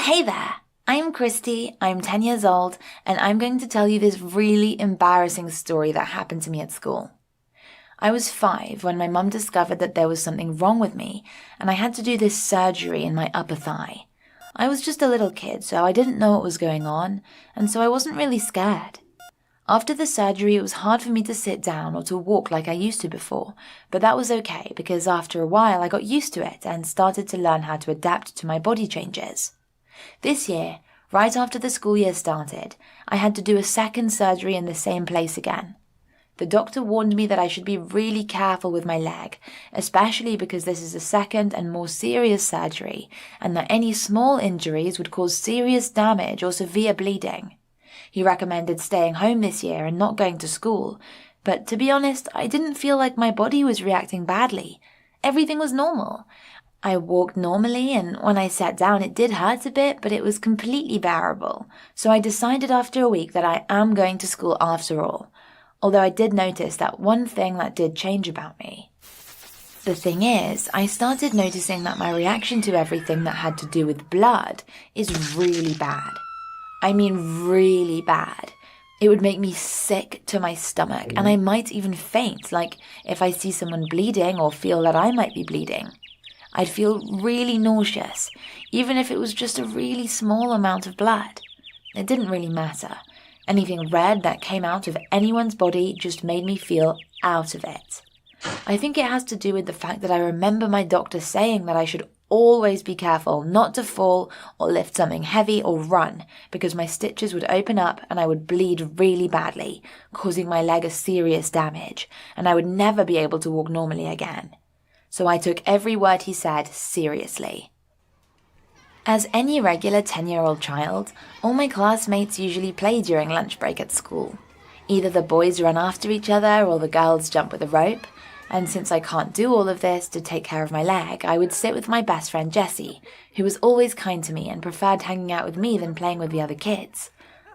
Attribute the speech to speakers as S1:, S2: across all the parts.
S1: Hey there, I'm Christy, I'm 10 years old, and I'm going to tell you this really embarrassing story that happened to me at school. I was 5 when my mum discovered that there was something wrong with me, and I had to do this surgery in my upper thigh. I was just a little kid, so I didn't know what was going on, and so I wasn't really scared. After the surgery, it was hard for me to sit down or to walk like I used to before, but that was okay because after a while I got used to it and started to learn how to adapt to my body changes. This year, right after the school year started, I had to do a second surgery in the same place again. The doctor warned me that I should be really careful with my leg, especially because this is a second and more serious surgery, and that any small injuries would cause serious damage or severe bleeding. He recommended staying home this year and not going to school, but to be honest, I didn't feel like my body was reacting badly. Everything was normal. I walked normally, and when I sat down it did hurt a bit, but it was completely bearable. So I decided after a week that I am going to school after all. Although I did notice that one thing that did change about me. The thing is, I started noticing that my reaction to everything that had to do with blood is really bad. I mean really bad. It would make me sick to my stomach, and I might even faint, like if I see someone bleeding or feel that I might be bleeding. I'd feel really nauseous, even if it was just a really small amount of blood. It didn't really matter. Anything red that came out of anyone's body just made me feel out of it. I think it has to do with the fact that I remember my doctor saying that I should always be careful not to fall or lift something heavy or run, because my stitches would open up and I would bleed really badly, causing my leg a serious damage, and I would never be able to walk normally again. So I took every word he said seriously. As any regular 10-year-old child, all my classmates usually play during lunch break at school. Either the boys run after each other or the girls jump with a rope, and since I can't do all of this to take care of my leg, I would sit with my best friend Jessie, who was always kind to me and preferred hanging out with me than playing with the other kids.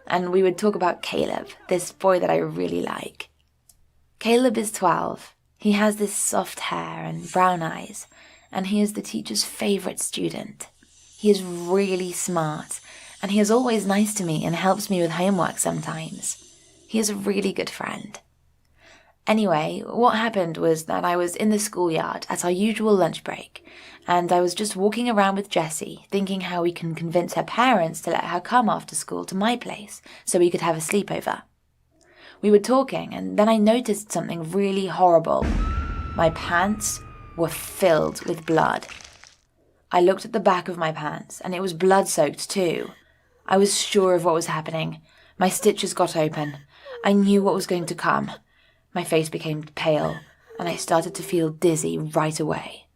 S1: And we would talk about Caleb, this boy that I really like. Caleb is 12. He has this soft hair and brown eyes, and he is the teacher's favorite student. He is really smart, and he is always nice to me and helps me with homework sometimes. He is a really good friend. Anyway, what happened was that I was in the schoolyard at our usual lunch break, and I was just walking around with Jessie, thinking how we can convince her parents to let her come after school to my place so we could have a sleepover. We were talking, and then I noticed something really horrible. My pants were filled with blood. I looked at the back of my pants, and it was blood-soaked too. I was sure of what was happening. My stitches got open. I knew what was going to come. My face became pale, and I started to feel dizzy right away.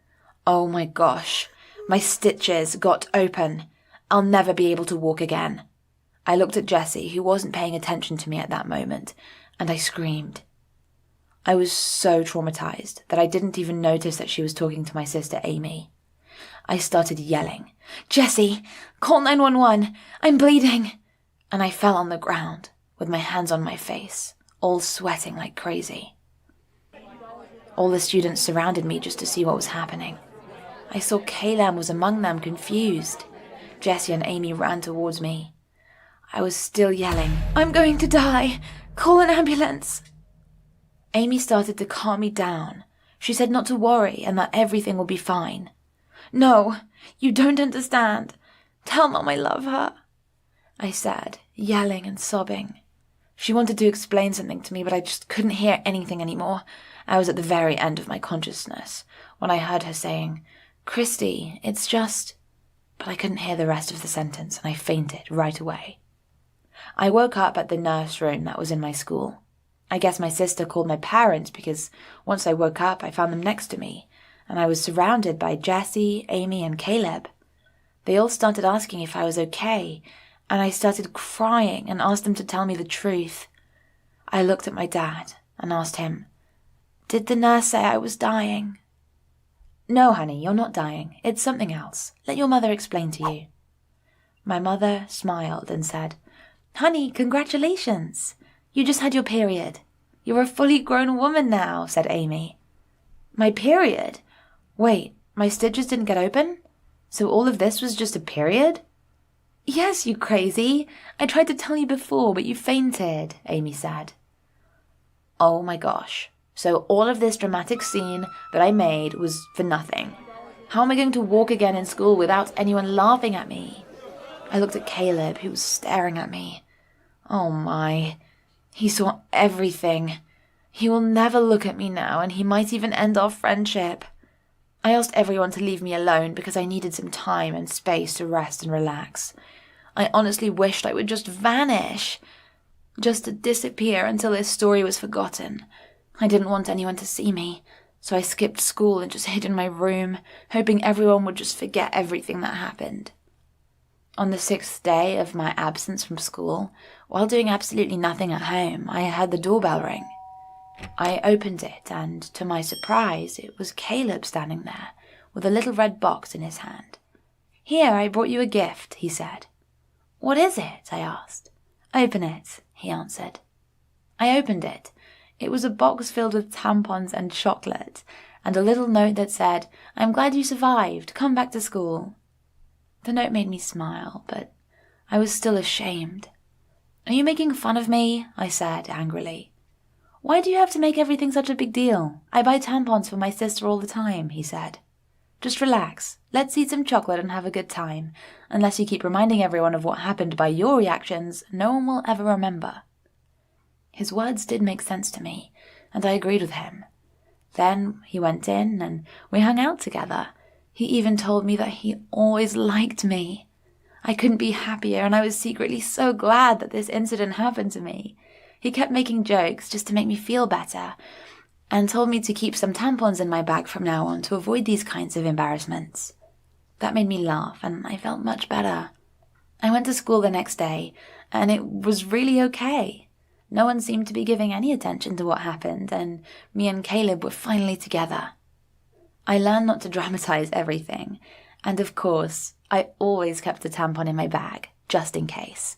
S1: Oh my gosh, my stitches got open. I'll never be able to walk again. I looked at Jessie, who wasn't paying attention to me at that moment, and I screamed. I was so traumatized that I didn't even notice that she was talking to my sister Amy. I started yelling, "Jessie, call 911, I'm bleeding!" And I fell on the ground with my hands on my face, all sweating like crazy. All the students surrounded me just to see what was happening. I saw Caleb was among them, confused. Jessie and Amy ran towards me. I was still yelling, "I'm going to die! Call an ambulance!" Amy started to calm me down. She said not to worry and that everything will be fine. "No, you don't understand. Tell Mom I love her," I said, yelling and sobbing. She wanted to explain something to me, but I just couldn't hear anything anymore. I was at the very end of my consciousness when I heard her saying, "Christy, it's just..." But I couldn't hear the rest of the sentence, and I fainted right away. I woke up at the nurse room that was in my school. I guess my sister called my parents because once I woke up, I found them next to me, and I was surrounded by Jessie, Amy, and Caleb. They all started asking if I was okay, and I started crying and asked them to tell me the truth. I looked at my dad and asked him, "Did the nurse say I was dying?" "No, honey, you're not dying. It's something else. Let your mother explain to you." My mother smiled and said, "Honey, congratulations. You just had your period. You're a fully grown woman now," said Amy. "My period? Wait, my stitches didn't get open? So all of this was just a period?" Yes, you crazy. I tried to tell you before, but you fainted, Amy said. Oh my gosh. So all of this dramatic scene that I made was for nothing. How am I going to walk again in school without anyone laughing at me? I looked at Caleb, who was staring at me. Oh my. He saw everything. He will never look at me now, and he might even end our friendship. I asked everyone to leave me alone because I needed some time and space to rest and relax. I honestly wished I would just vanish. Just to disappear until this story was forgotten. I didn't want anyone to see me, so I skipped school and just hid in my room, hoping everyone would just forget everything that happened. On the 6th day of my absence from school, while doing absolutely nothing at home, I heard the doorbell ring. I opened it, and to my surprise, it was Caleb standing there, with a little red box in his hand. "Here, I brought you a gift," he said. "What is it?" I asked. "Open it," he answered. I opened it. It was a box filled with tampons and chocolate, and a little note that said, "I'm glad you survived. Come back to school." The note made me smile, but I was still ashamed. "Are you making fun of me?" I said angrily. "Why do you have to make everything such a big deal? I buy tampons for my sister all the time," he said. "Just relax. Let's eat some chocolate and have a good time. Unless you keep reminding everyone of what happened by your reactions, no one will ever remember." His words did make sense to me, and I agreed with him. Then he went in and we hung out together. He even told me that he always liked me. I couldn't be happier, and I was secretly so glad that this incident happened to me. He kept making jokes just to make me feel better, and told me to keep some tampons in my bag from now on to avoid these kinds of embarrassments. That made me laugh, and I felt much better. I went to school the next day, and it was really okay. No one seemed to be giving any attention to what happened, and me and Caleb were finally together. I learned not to dramatize everything, and of course, I always kept a tampon in my bag, just in case.